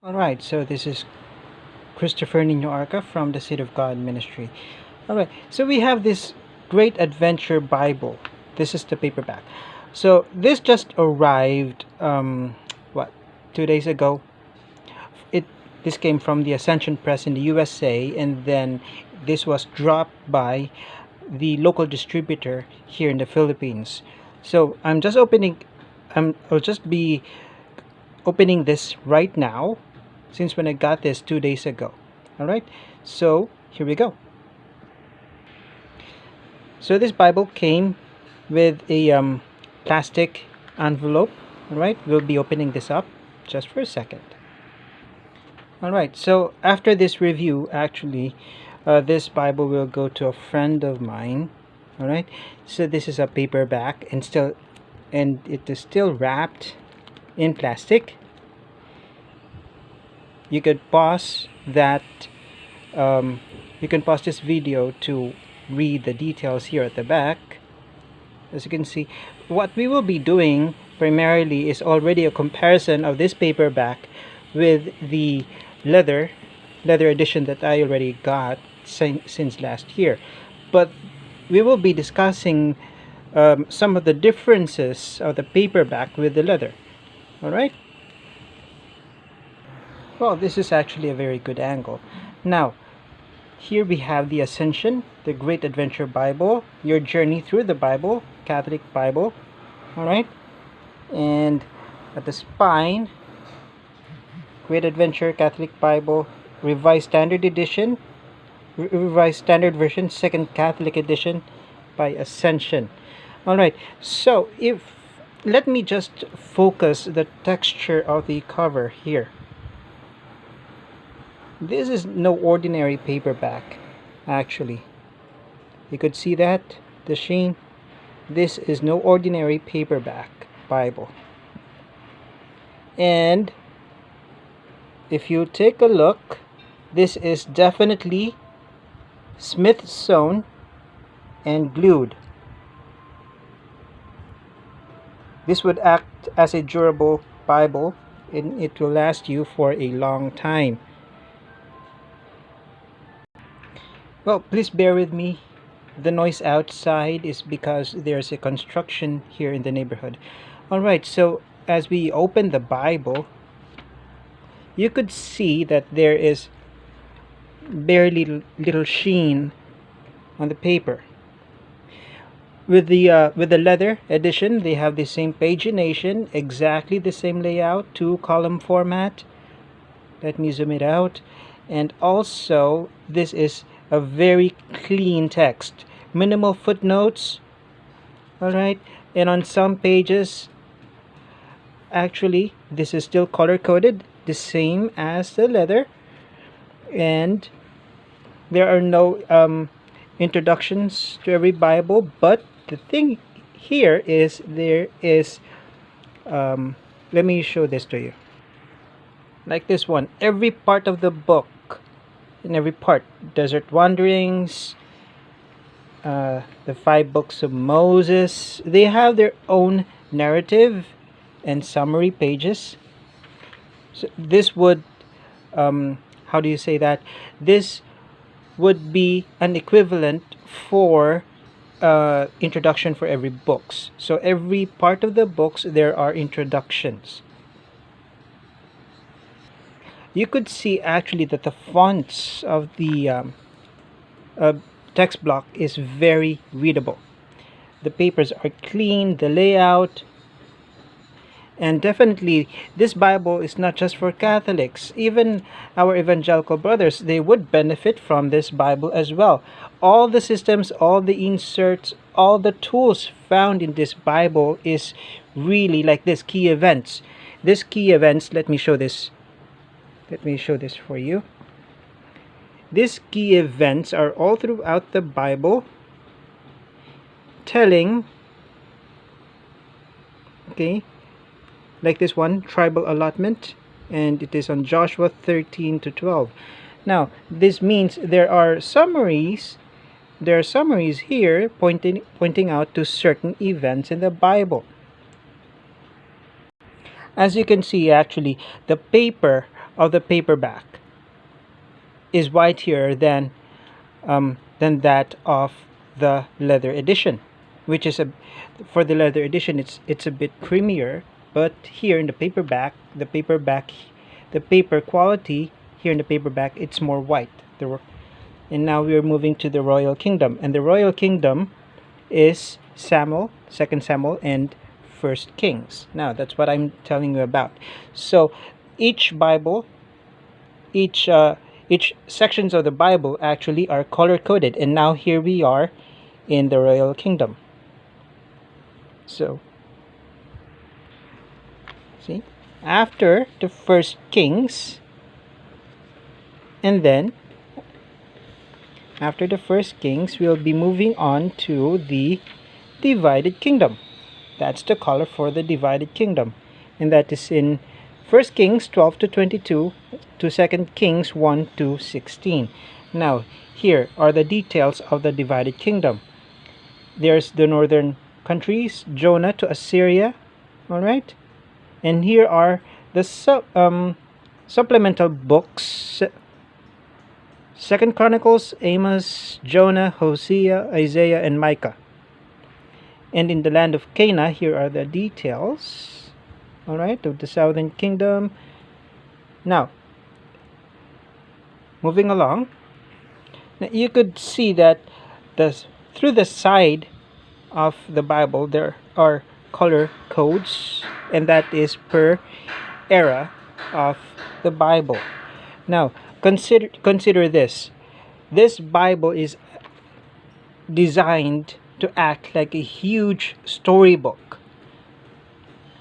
Alright, so this is Christopher Niño Arca from the Seed of God Ministry. Alright, so we have this great Adventure Bible. This is the paperback. So this just arrived, what, 2 days ago. This came from the Ascension Press in the USA, and then this was dropped by the local distributor here in the Philippines. So I'll just be opening this right now, since when I got this 2 days ago. Alright, so here we go. So this Bible came with a plastic envelope. Alright, we'll be opening this up just for a second. Alright, so after this review, actually, this Bible will go to a friend of mine. Alright, so this is a paperback, and it is still wrapped in plastic. You could pause that. You can pause this video to read the details here at the back. As you can see, what we will be doing primarily is already a comparison of this paperback with the leather edition that I already got since last year. But we will be discussing some of the differences of the paperback with the leather. Alright? Well, this is actually a very good angle. Now, here we have the Ascension, the Great Adventure Bible, Your Journey Through the Bible, Catholic Bible. Alright? And at the spine, Great Adventure Catholic Bible, Revised Standard Edition, Revised Standard Version, Second Catholic Edition by Ascension. Alright, so let me just focus the texture of the cover here. This is no ordinary paperback, actually. You could see that, the sheen. This is no ordinary paperback Bible. And if you take a look, this is definitely Smith sewn and glued. This would act as a durable Bible, and it will last you for a long time. Well, please bear with me. The noise outside is because there's a construction here in the neighborhood. Alright, so as we open the Bible, you could see that there is barely little sheen on the paper. With the leather edition, they have the same pagination, exactly the same layout, 2-column format. Let me zoom it out. And also, this is a very clean text, minimal footnotes. Alright, and on some pages, actually, this is still color-coded, the same as the leather, and there are no introductions to every Bible. But the thing here is there is let me show this to you, like this one. Every part of the book, in every part, Desert Wanderings, the 5 books of Moses, they have their own narrative and summary pages. So this would how do you say that? This would be an equivalent for introduction for every books. So every part of the books, there are introductions. You could see actually that the fonts of the text block is very readable. The papers are clean, the layout. And definitely, this Bible is not just for Catholics. Even our evangelical brothers, they would benefit from this Bible as well. All the systems, all the inserts, all the tools found in this Bible is really like this key events. This key events, let me show this. Let me show this for you. These key events are all throughout the Bible, telling, okay, like this one, tribal allotment, and it is on Joshua 13-12. Now, this means there are summaries here pointing out to certain events in the Bible. As you can see, actually, the paper of the paperback is whitier than that of the leather edition, which is for the leather edition it's a bit creamier, but here in the paperback, the paper quality here in the paperback, it's more white. And now we are moving to the Royal Kingdom, and the Royal Kingdom is Samuel, 2 Samuel, and 1 Kings. Now that's what I'm telling you about. So each Bible, each sections of the Bible actually are color coded, and now here we are in the Royal Kingdom. So see, after the 1 Kings, and then after the 1 Kings, we'll be moving on to the divided kingdom. That's the color for the divided kingdom, and that is in 1 Kings 12 to 22 to 2 Kings 1 to 16. Now, here are the details of the divided kingdom. There's the northern countries, Jonah to Assyria, all right? And here are the supplemental books: 2 Chronicles, Amos, Jonah, Hosea, Isaiah, and Micah. And in the land of Canaan, here are the details, all right, of the southern kingdom. Now, moving along, now you could see that through the side of the Bible there are color codes, and that is per era of the Bible. Now, consider this. This Bible is designed to act like a huge storybook.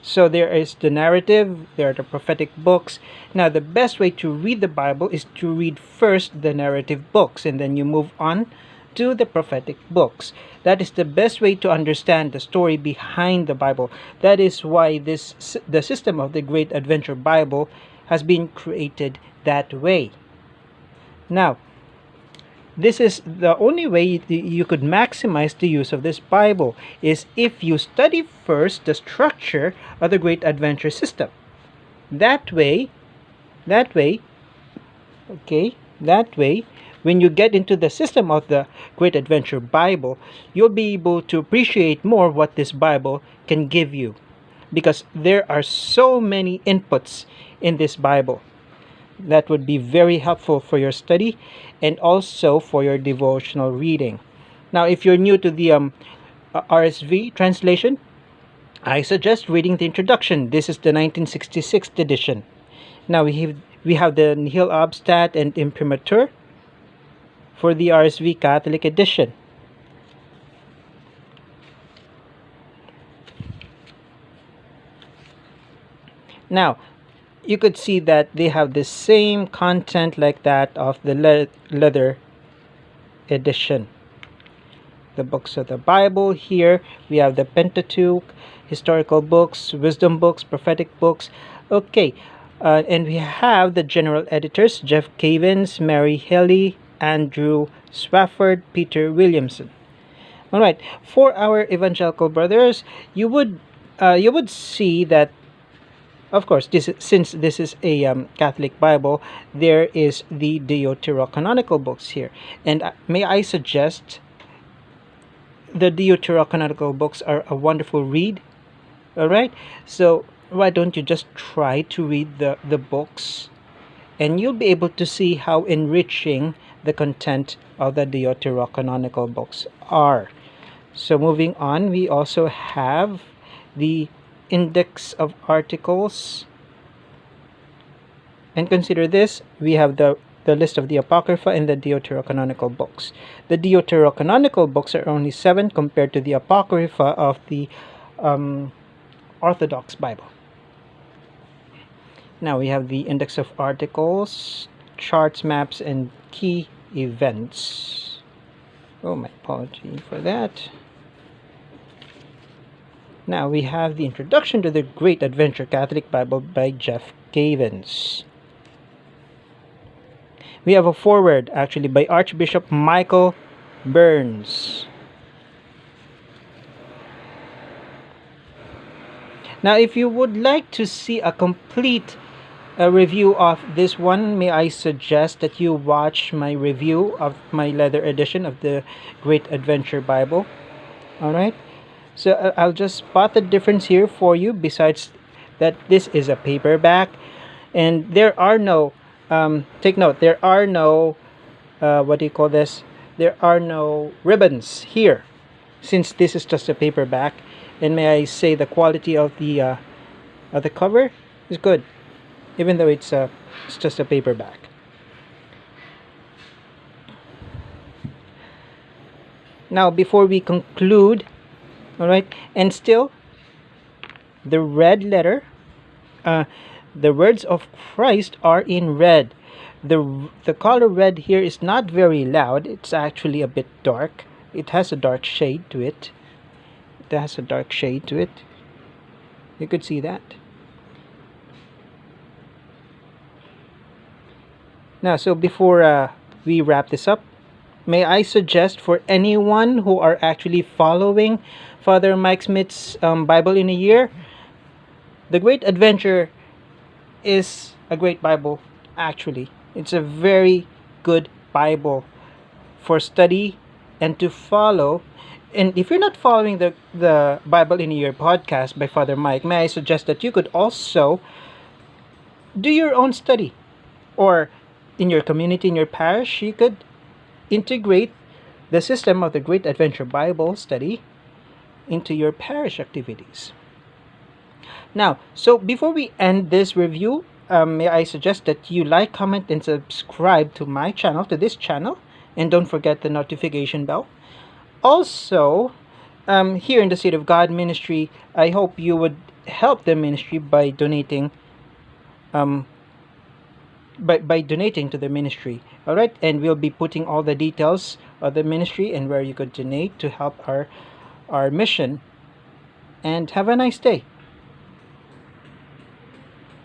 So there is the narrative, there are the prophetic books. Now, the best way to read the Bible is to read first the narrative books, and then you move on to the prophetic books. That is the best way to understand the story behind the Bible. That is why the system of the Great Adventure Bible has been created that way. Now, this is the only way you could maximize the use of this Bible, is if you study first the structure of the Great Adventure system. That way, when you get into the system of the Great Adventure Bible, you'll be able to appreciate more what this Bible can give you, because there are so many inputs in this Bible that would be very helpful for your study and also for your devotional reading. Now, if you're new to the RSV translation, I suggest reading the introduction. This is the 1966 edition. Now we have the Nihil Obstat and Imprimatur for the RSV Catholic edition. Now, you could see that they have the same content like that of the leather edition. The books of the Bible, here we have the Pentateuch, historical books, wisdom books, prophetic books. Okay, and we have the general editors: Jeff Cavins, Mary Helly, Andrew Swafford, Peter Williamson. All right, for our evangelical brothers, you would see that, of course, since this is a Catholic Bible, there is the Deuterocanonical books here. And may I suggest, the Deuterocanonical books are a wonderful read. All right, so why don't you just try to read the books, and you'll be able to see how enriching the content of the Deuterocanonical books are. So moving on, we also have the index of articles, and consider this: we have the list of the Apocrypha and the Deuterocanonical books. The Deuterocanonical books are only 7 compared to the Apocrypha of the Orthodox Bible. Now we have the index of articles, charts, maps, and key events. Oh, my apology for that. Now we have the Introduction to the Great Adventure Catholic Bible by Jeff Cavins. We have a foreword, actually, by Archbishop Michael Burns. Now, if you would like to see a complete a review of this one, may I suggest that you watch my review of my leather edition of the Great Adventure Bible. Alright, so I'll just spot the difference here for you. Besides that, this is a paperback, and there are no, take note, there are no, what do you call this? There are no ribbons here, since this is just a paperback. And may I say, the quality of the cover is good, even though it's just a paperback. Now, before we conclude, all right, and still, the red letter, the words of Christ are in red. The color red here is not very loud. It's actually a bit dark. It has a dark shade to it. It has a dark shade to it. You could see that. Now, so before we wrap this up, may I suggest for anyone who are actually following Father Mike Smith's Bible in a Year, The Great Adventure is a great Bible, actually. It's a very good Bible for study and to follow. And if you're not following the Bible in a Year podcast by Father Mike, may I suggest that you could also do your own study. Or in your community, in your parish, you could integrate the system of the Great Adventure Bible study into your parish activities. Now, so before we end this review, may I suggest that you like, comment, and subscribe to my channel, to this channel, and don't forget the notification bell. Also, here in the Seed of God Ministry, I hope you would help the ministry by donating, by donating to the ministry. All right, and we'll be putting all the details of the ministry and where you could donate to help our mission. And have a nice day.